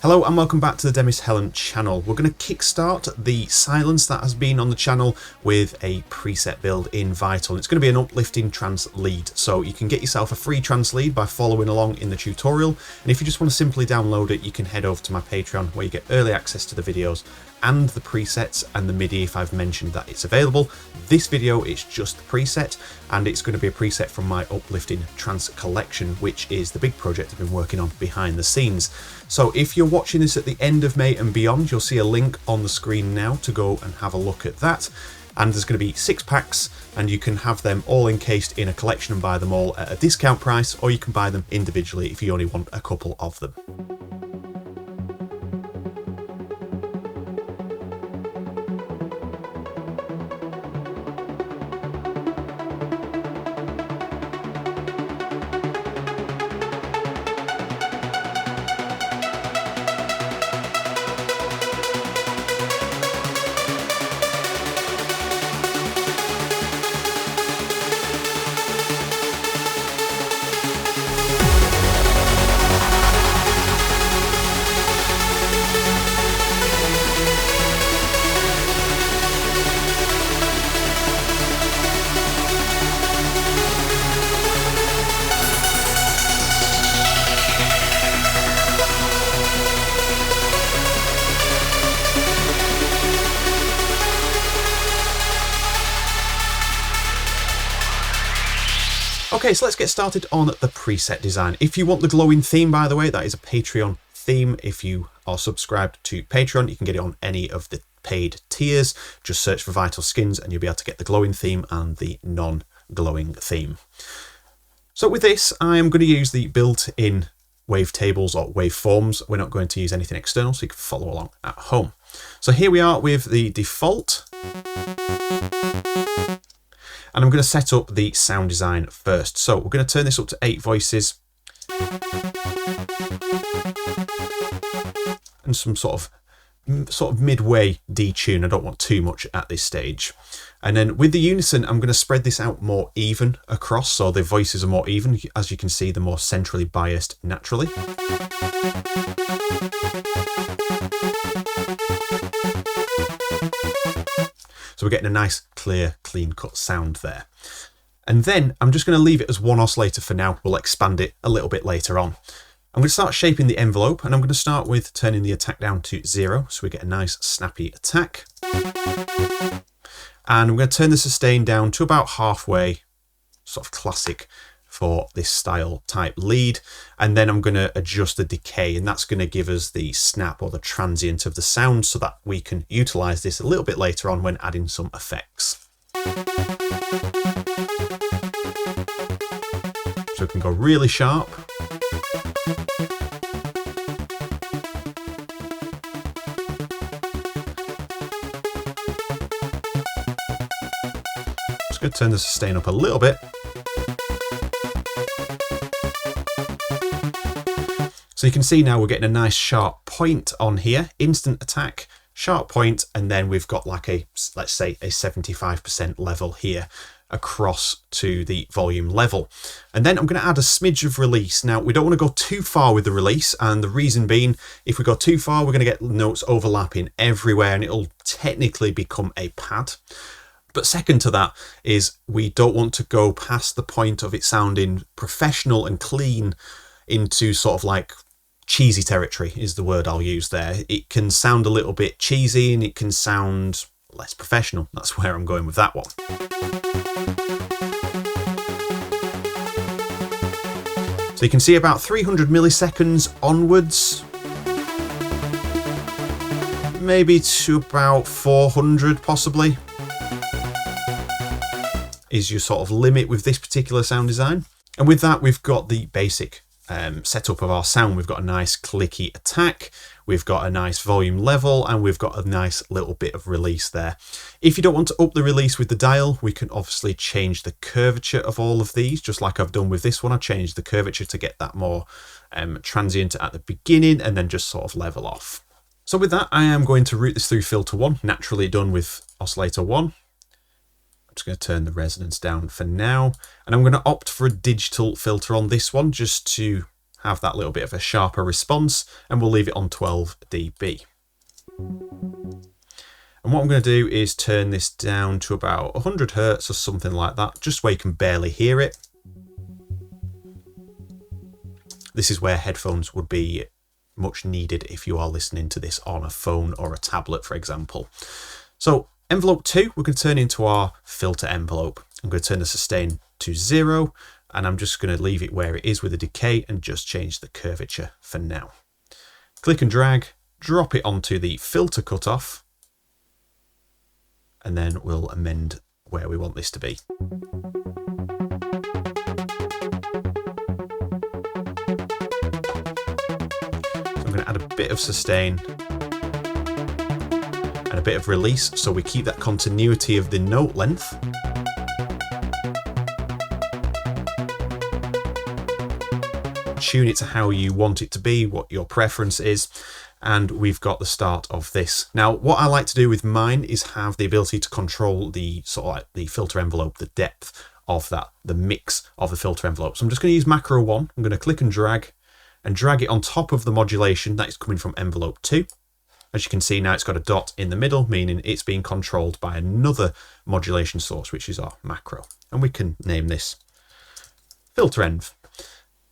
Hello and welcome back to the Demis Helen channel. We're going to kickstart the silence that has been on the channel with a preset build in Vital. It's going to be an uplifting trance lead, so you can get yourself a free trance lead by following along in the tutorial, and if you just want to simply download it, you can head over to my Patreon where you get early access to the videos and the presets and the Midi if I've mentioned that it's available. This video is just the preset, and it's going to be a preset from my Uplifting Trance collection, which is the big project I've been working on behind the scenes. So if you're watching this at the end of May and beyond, you'll see a link on the screen now to go and have a look at that. And there's going to be 6 packs, and you can have them all encased in a collection and buy them all at a discount price, or you can buy them individually if you only want a couple of them. Okay, so let's get started on the preset design. If you want the glowing theme, by the way, that is a Patreon theme. If you are subscribed to Patreon, you can get it on any of the paid tiers. Just search for Vital Skins and you'll be able to get the glowing theme and the non-glowing theme. So with this, I am going to use the built-in wavetables or waveforms. We're not going to use anything external, so you can follow along at home. So here we are with the default. And I'm going to set up the sound design first. So we're going to turn this up to 8 voices. And some sort of midway detune. I don't want too much at this stage. And then with the unison, I'm going to spread this out more even across. So the voices are more even. As you can see, they're more centrally biased naturally. So we're getting a nice, clear, clean-cut sound there. And then I'm just going to leave it as one oscillator for now. We'll expand it a little bit later on. I'm going to start shaping the envelope, and I'm going to start with turning the attack down to 0, so we get a nice, snappy attack. And I'm going to turn the sustain down to about halfway, sort of classic for this style type lead, and then I'm going to adjust the decay, and that's going to give us the snap or the transient of the sound so that we can utilize this a little bit later on when adding some effects. So we can go really sharp. Just going to turn the sustain up a little bit. So you can see now we're getting a nice sharp point on here, instant attack, sharp point, and then we've got like a, let's say, a 75% level here across to the volume level. And then I'm going to add a smidge of release. Now, we don't want to go too far with the release, and the reason being, if we go too far, we're going to get notes overlapping everywhere, and it'll technically become a pad. But second to that is we don't want to go past the point of it sounding professional and clean into sort of like cheesy territory is the word I'll use there. It can sound a little bit cheesy and it can sound less professional. That's where I'm going with that one. So you can see about 300 milliseconds onwards, maybe to about 400 possibly, is your sort of limit with this particular sound design. And with that, we've got the basic setup of our sound. We've got a nice clicky attack, we've got a nice volume level, and we've got a nice little bit of release there. If you don't want to up the release with the dial, we can obviously change the curvature of all of these, just like I've done with this one. I changed the curvature to get that more transient at the beginning and then just sort of level off. So with that, I am going to route this through filter 1, naturally done with oscillator 1. just going to turn the resonance down for now, and I'm going to opt for a digital filter on this one just to have that little bit of a sharper response, and we'll leave it on 12 dB. And what I'm going to do is turn this down to about 100 Hertz or something like that, just where you can barely hear it. This is where headphones would be much needed if you are listening to this on a phone or a tablet, for example. So envelope 2, we're going to turn into our filter envelope. I'm going to turn the sustain to 0, and I'm just going to leave it where it is with the decay and just change the curvature for now. Click and drag, drop it onto the filter cutoff, and then we'll amend where we want this to be. I'm going to add a bit of sustain and a bit of release, so we keep that continuity of the note length. Tune it to how you want it to be, what your preference is, and we've got the start of this. Now, what I like to do with mine is have the ability to control the sort of like the filter envelope, the depth of that, the mix of the filter envelope. So I'm just going to use macro 1. I'm going to click and drag it on top of the modulation that is coming from envelope 2. As you can see now, it's got a dot in the middle, meaning it's being controlled by another modulation source, which is our macro. And we can name this filter env.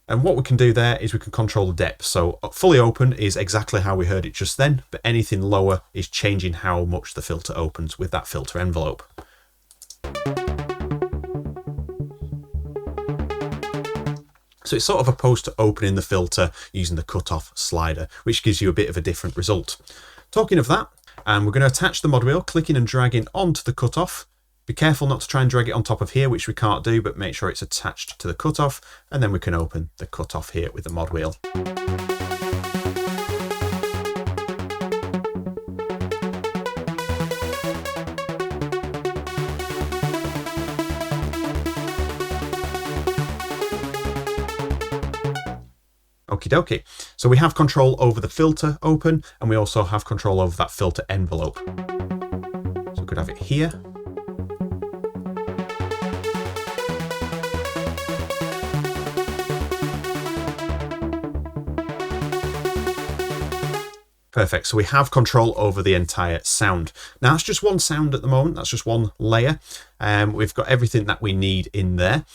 And what we can do there is we can control the depth. So fully open is exactly how we heard it just then, but anything lower is changing how much the filter opens with that filter envelope. So it's sort of opposed to opening the filter using the cutoff slider, which gives you a bit of a different result. Talking of that, and we're going to attach the Modwheel, clicking and dragging onto the cutoff. Be careful not to try and drag it on top of here, which we can't do, but make sure it's attached to the cutoff, and then we can open the cutoff here with the Modwheel. Okie dokie. So we have control over the filter open, and we also have control over that filter envelope. So we could have it here. Perfect. So we have control over the entire sound. Now that's just one sound at the moment. That's just one layer. We've got everything that we need in there.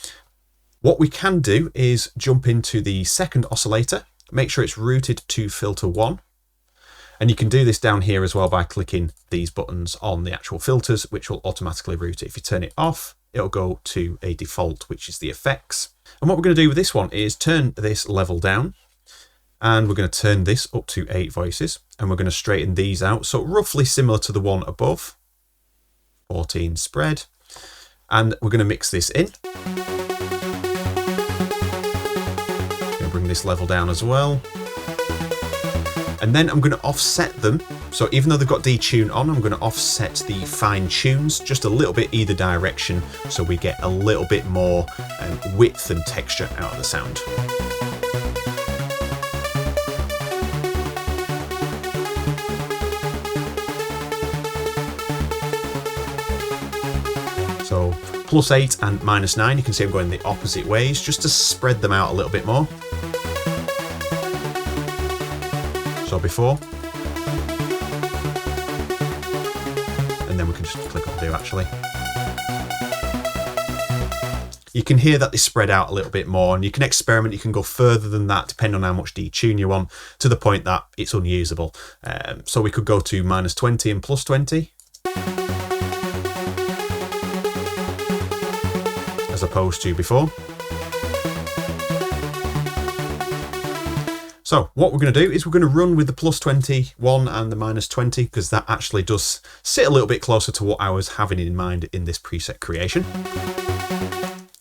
What we can do is jump into the second oscillator, make sure it's routed to filter 1. And you can do this down here as well by clicking these buttons on the actual filters, which will automatically route it. If you turn it off, it'll go to a default, which is the effects. And what we're going to do with this one is turn this level down, and we're going to turn this up to 8 voices, and we're going to straighten these out. So roughly similar to the one above, 14 spread, and we're going to mix this in. Bring this level down as well, and then I'm going to offset them. So even though they've got detune on, I'm going to offset the fine tunes just a little bit either direction, so we get a little bit more width and texture out of the sound. So +8 and -9, you can see I'm going the opposite ways just to spread them out a little bit more. So before, and then we can just click undo actually. You can hear that they spread out a little bit more, and you can experiment, you can go further than that depending on how much detune you want, to the point that it's unusable. So we could go to -20 and +20. As opposed to before. So what we're going to do is we're going to run with the +21 and the -20, because that actually does sit a little bit closer to what I was having in mind in this preset creation.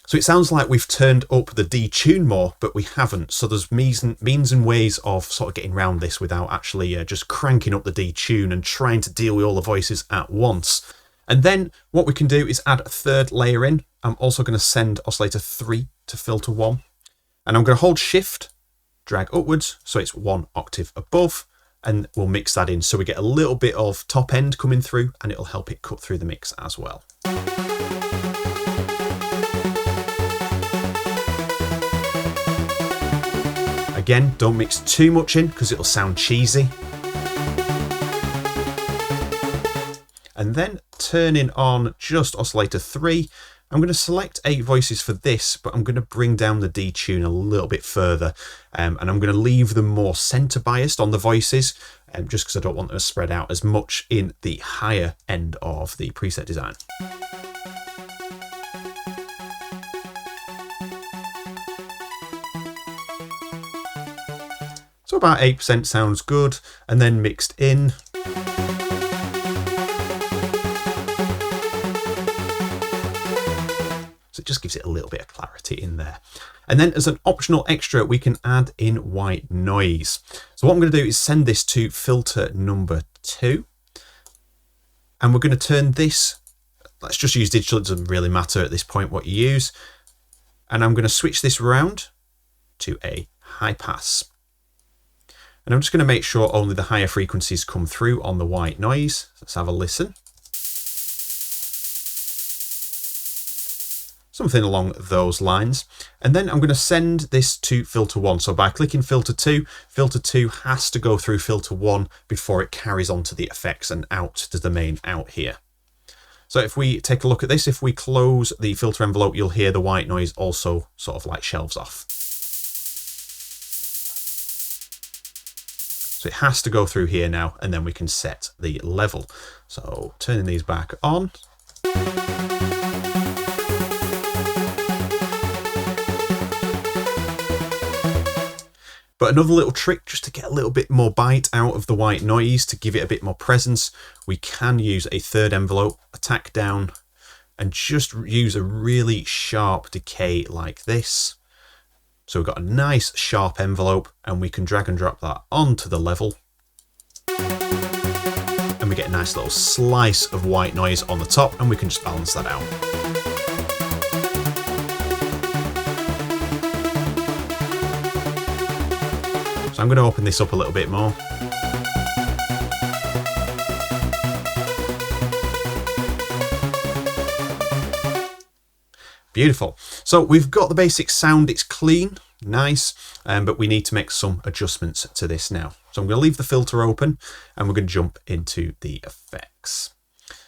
So it sounds like we've turned up the detune more, but we haven't. So there's means and ways of sort of getting around this without actually just cranking up the detune and trying to deal with all the voices at once. And then what we can do is add a third layer in. I'm also going to send oscillator 3 to filter 1, and I'm going to hold shift, drag upwards so it's 1 octave above, and we'll mix that in so we get a little bit of top end coming through, and it'll help it cut through the mix as well. Again, don't mix too much in because it'll sound cheesy. And then turning on just Oscillator 3, I'm going to select 8 voices for this, but I'm going to bring down the detune a little bit further. And I'm going to leave them more center biased on the voices, just because I don't want them to spread out as much in the higher end of the preset design. So about 8% sounds good, and then mixed in. So it just gives it a little bit of clarity in there. And then as an optional extra, we can add in white noise. So what I'm going to do is send this to filter number 2. And we're going to turn this, let's just use digital, it doesn't really matter at this point what you use. And I'm going to switch this around to a high pass. And I'm just going to make sure only the higher frequencies come through on the white noise. Let's have a listen. Something along those lines. And then I'm going to send this to filter 1. So by clicking filter 2 has to go through filter 1 before it carries on to the effects and out to the main out here. So if we take a look at this, if we close the filter envelope, you'll hear the white noise also sort of like shelves off. So it has to go through here now, and then we can set the level. So turning these back on. But another little trick, just to get a little bit more bite out of the white noise, to give it a bit more presence, we can use a third envelope, attack down, and just use a really sharp decay like this. So we've got a nice sharp envelope, and we can drag and drop that onto the level. And we get a nice little slice of white noise on the top, and we can just balance that out. So I'm going to open this up a little bit more. Beautiful. So we've got the basic sound, it's clean, nice, but we need to make some adjustments to this now. So I'm going to leave the filter open, and we're going to jump into the effects.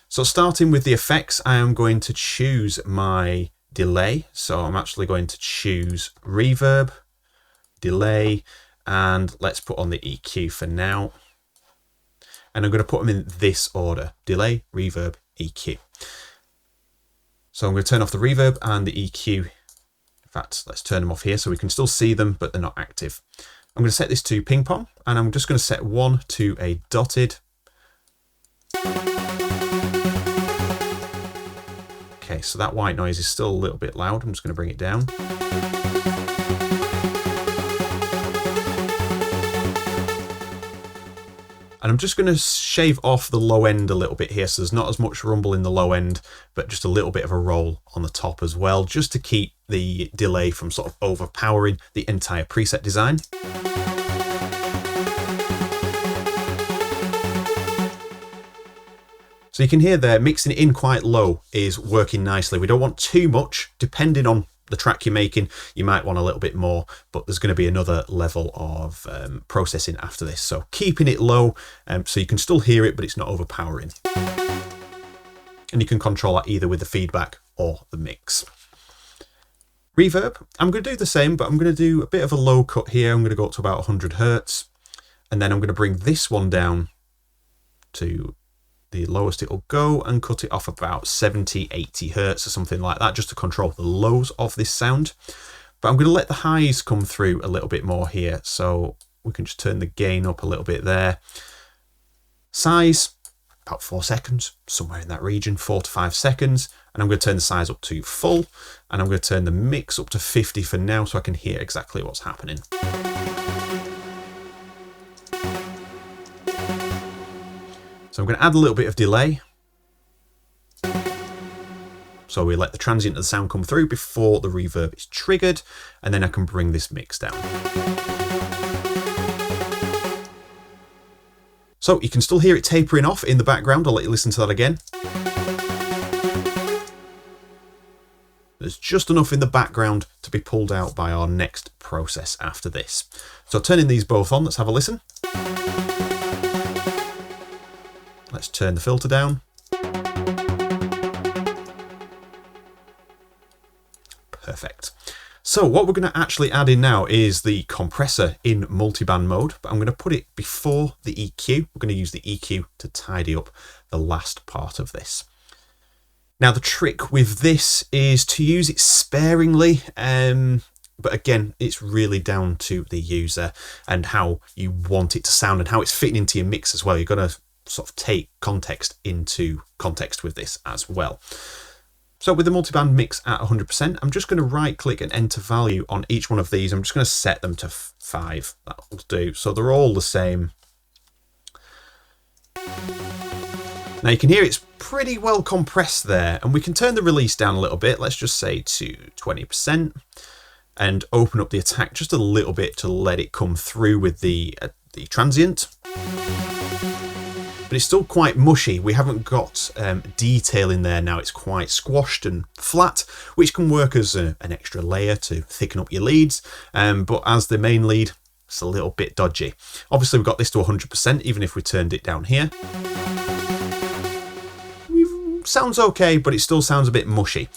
So starting with the effects, I am going to choose my delay. So I'm actually going to choose reverb, delay, and let's put on the EQ for now. And I'm going to put them in this order: delay, reverb, EQ. So I'm going to turn off the reverb and the EQ. In fact, let's turn them off here so we can still see them, but they're not active. I'm going to set this to ping pong, and I'm just going to set 1 to a dotted. Okay, so that white noise is still a little bit loud. I'm just going to bring it down. And I'm just going to shave off the low end a little bit here, so there's not as much rumble in the low end, but just a little bit of a roll on the top as well, just to keep the delay from sort of overpowering the entire preset design. So you can hear there, mixing it in quite low is working nicely. We don't want too much, depending on the track you're making, you might want a little bit more, but there's going to be another level of processing after this. So keeping it low so you can still hear it, but it's not overpowering. And you can control that either with the feedback or the mix. Reverb, I'm going to do the same, but I'm going to do a bit of a low cut here. I'm going to go up to about 100 Hertz, and then I'm going to bring this one down to the lowest it'll go and cut it off about 70, 80 Hertz or something like that, just to control the lows of this sound. But I'm going to let the highs come through a little bit more here. So we can just turn the gain up a little bit there. Size, about 4 seconds, somewhere in that region, 4 to 5 seconds. And I'm going to turn the size up to full. And I'm going to turn the mix up to 50 for now so I can hear exactly what's happening. So I'm going to add a little bit of delay. So we let the transient of the sound come through before the reverb is triggered, and then I can bring this mix down. So you can still hear it tapering off in the background. I'll let you listen to that again. There's there's just enough in the background to be pulled out by our next process after this. So turning these both on, let's have a listen. Let's turn the filter down. Perfect. So what we're going to actually add in now is the compressor in multiband mode, but I'm going to put it before the EQ. We're going to use the EQ to tidy up the last part of this. Now the trick with this is to use it sparingly, but again, it's really down to the user and how you want it to sound and how it's fitting into your mix as well. You've got to sort of take context into context with this as well. So with the multiband mix at 100%, I'm just going to right click and enter value on each one of these. I'm just going to set them to 5. That will do. So they're all the same. Now you can hear it's pretty well compressed there, and we can turn the release down a little bit. Let's just say to 20% and open up the attack just a little bit to let it come through with the transient. But it's still quite mushy. We haven't got detail in there now. It's quite squashed and flat, which can work as an extra layer to thicken up your leads. But as the main lead, it's a little bit dodgy. Obviously, we've got this to 100%, even if we turned it down here. Sounds okay, but it still sounds a bit mushy.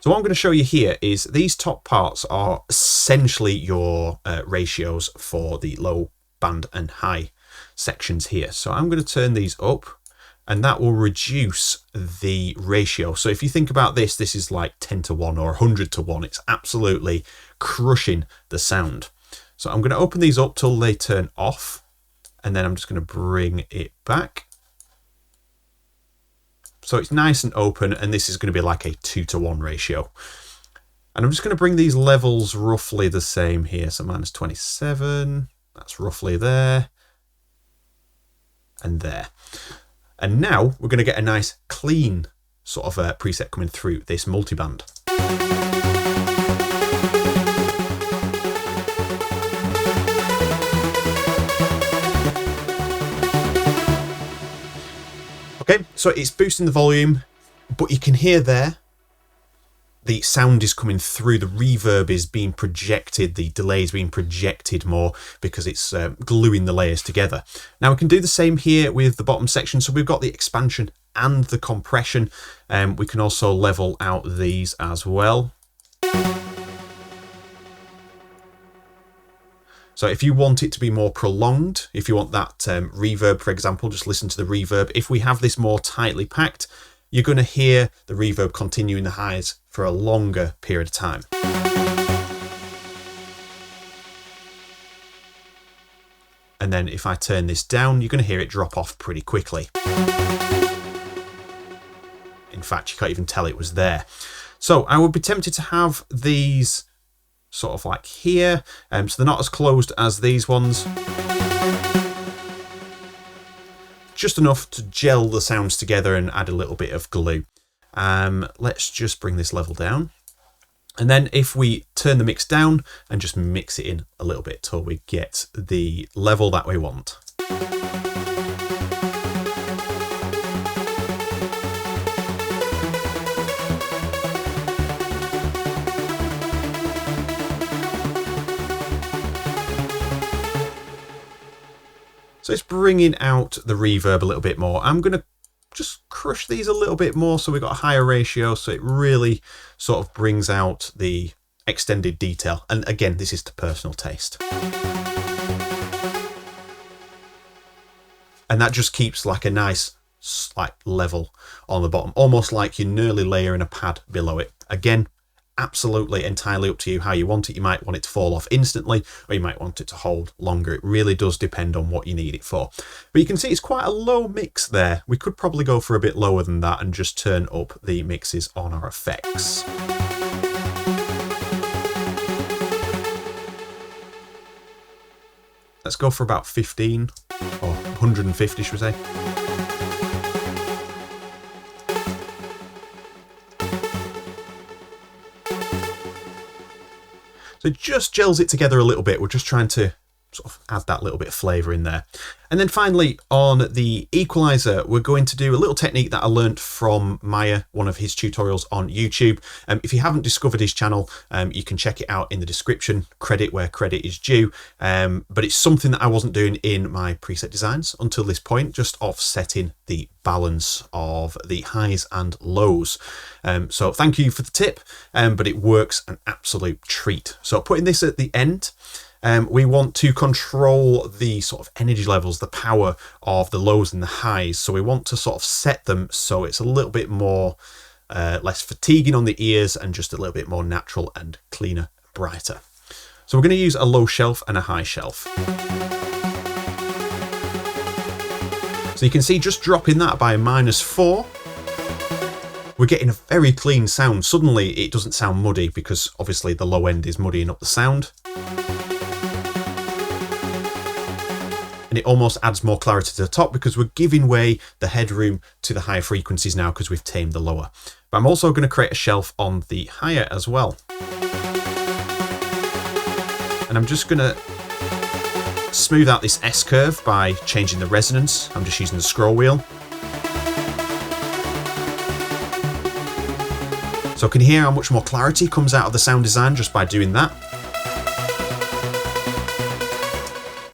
So what I'm going to show you here is these top parts are essentially your ratios for the low band and high sections here. So I'm going to turn these up, and that will reduce the ratio. So if you think about this, this is like 10 to 1 or 100 to 1. It's absolutely crushing the sound. So I'm going to open these up till they turn off, and then I'm just going to bring it back. So it's nice and open, and this is going to be like a 2 to 1 ratio. And I'm just going to bring these levels roughly the same here. So minus 27, that's roughly there. And there. And now we're going to get a nice clean sort of preset coming through this multiband. Okay, so it's boosting the volume, but you can hear there the sound is coming through, the reverb is being projected, the delay is being projected more because it's gluing the layers together. Now we can do the same here with the bottom section. So we've got the expansion and the compression. We can also level out these as well. So if you want it to be more prolonged, if you want that reverb, for example, just listen to the reverb. If we have this more tightly packed, you're going to hear the reverb continue in the highs for a longer period of time. And then if I turn this down, you're going to hear it drop off pretty quickly. In fact, you can't even tell it was there. So I would be tempted to have these sort of like here, so they're not as closed as these ones. Just enough to gel the sounds together and add a little bit of glue. Let's just bring this level down. And then if we turn the mix down and just mix it in a little bit till we get the level that we want. So it's bringing out the reverb a little bit more. I'm going to just crush these a little bit more so we've got a higher ratio, so it really sort of brings out the extended detail. And again, this is to personal taste. And that just keeps like a nice slight level on the bottom, almost like you're nearly layering a pad below it. Again, absolutely entirely up to you how you want it. You might want it to fall off instantly, or you might want it to hold longer. It really does depend on what you need it for. But you can see it's quite a low mix there. We could probably go for a bit lower than that and just turn up the mixes on our effects. Let's go for about 15 or 150, should we say? So it just gels it together a little bit. We're just trying to sort of add that little bit of flavour in there. And then finally on the equaliser, we're going to do a little technique that I learned from Maya, one of his tutorials on YouTube. If you haven't discovered his channel, you can check it out in the description, credit where credit is due. But it's something that I wasn't doing in my preset designs until this point, just offsetting the balance of the highs and lows. So thank you for the tip, but it works an absolute treat. So putting this at the end, we want to control the sort of energy levels, the power of the lows and the highs. So we want to sort of set them so it's a little bit more, less fatiguing on the ears and just a little bit more natural and cleaner, brighter. So we're going to use a low shelf and a high shelf. So you can see just dropping that by -4, we're getting a very clean sound. Suddenly it doesn't sound muddy because obviously the low end is muddying up the sound. And it almost adds more clarity to the top because we're giving way the headroom to the higher frequencies now because we've tamed the lower. But I'm also going to create a shelf on the higher as well. And I'm just going to smooth out this S-curve by changing the resonance. I'm just using the scroll wheel. So I can hear how much more clarity comes out of the sound design just by doing that.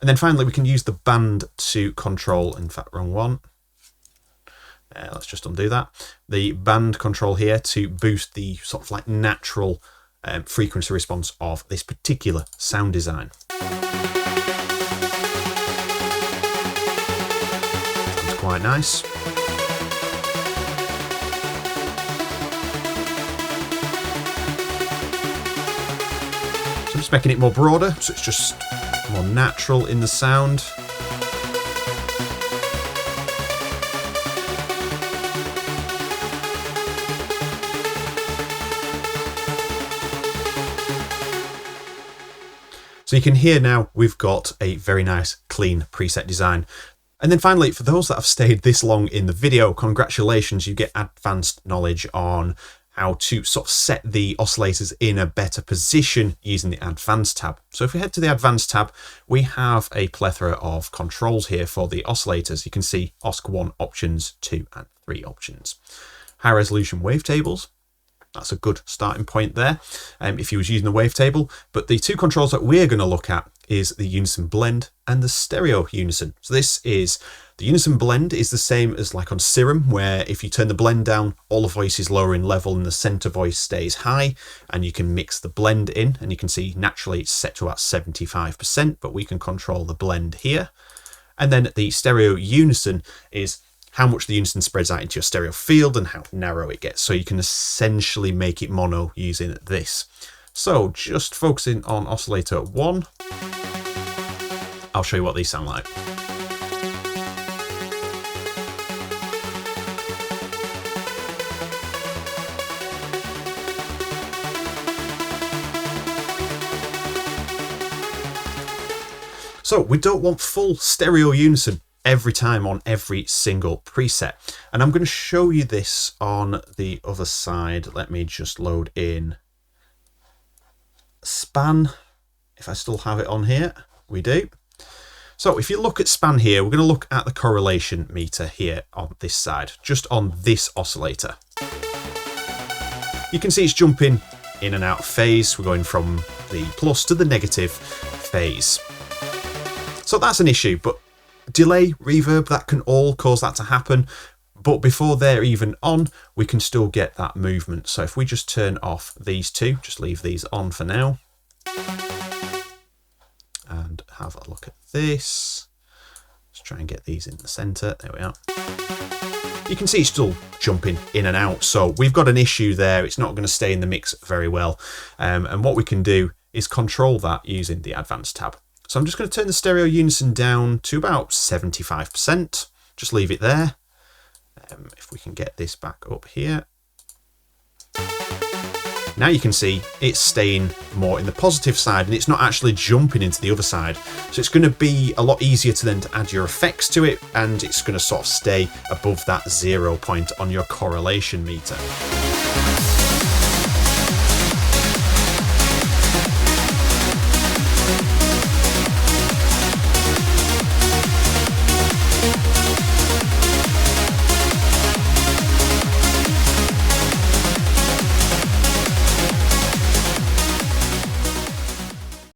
And then finally we can use the band to control, in fact wrong one, let's just undo that, the band control here to boost the sort of like natural frequency response of this particular sound design. Sounds quite nice. So I'm just making it more broader, so it's just more natural in the sound. So you can hear now we've got a very nice clean preset design. And then finally, for those that have stayed this long in the video, congratulations, you get advanced knowledge on how to sort of set the oscillators in a better position using the Advanced tab. So if we head to the Advanced tab, we have a plethora of controls here for the oscillators. You can see OSC 1 options, 2 and 3 options. High resolution wavetables. That's a good starting point there if you was using the wavetable. But the two controls that we're going to look at is the unison blend and the stereo unison. So this is the unison blend is the same as like on Serum, where if you turn the blend down, all the voice is lower in level and the center voice stays high, and you can mix the blend in, and you can see naturally it's set to about 75%, but we can control the blend here. And then the stereo unison is how much the unison spreads out into your stereo field and how narrow it gets. So you can essentially make it mono using this. So just focusing on oscillator 1, I'll show you what these sound like. So we don't want full stereo unison every time on every single preset. And I'm going to show you this on the other side. Let me just load in span. If I still have it on here, we do. So if you look at span here, we're going to look at the correlation meter here on this side, just on this oscillator. You can see it's jumping in and out of phase. We're going from the plus to the negative phase. So that's an issue, but delay, reverb, that can all cause that to happen. But before they're even on, we can still get that movement. So if we just turn off these two, just leave these on for now. And have a look at this. Let's try and get these in the center. There we are. You can see it's still jumping in and out. So we've got an issue there. It's not going to stay in the mix very well. And what we can do is control that using the Advanced tab. So I'm just going to turn the stereo unison down to about 75%. Just leave it there. If we can get this back up here. Now you can see it's staying more in the positive side and it's not actually jumping into the other side. So it's going to be a lot easier to then to add your effects to it, and it's going to sort of stay above that 0 point on your correlation meter.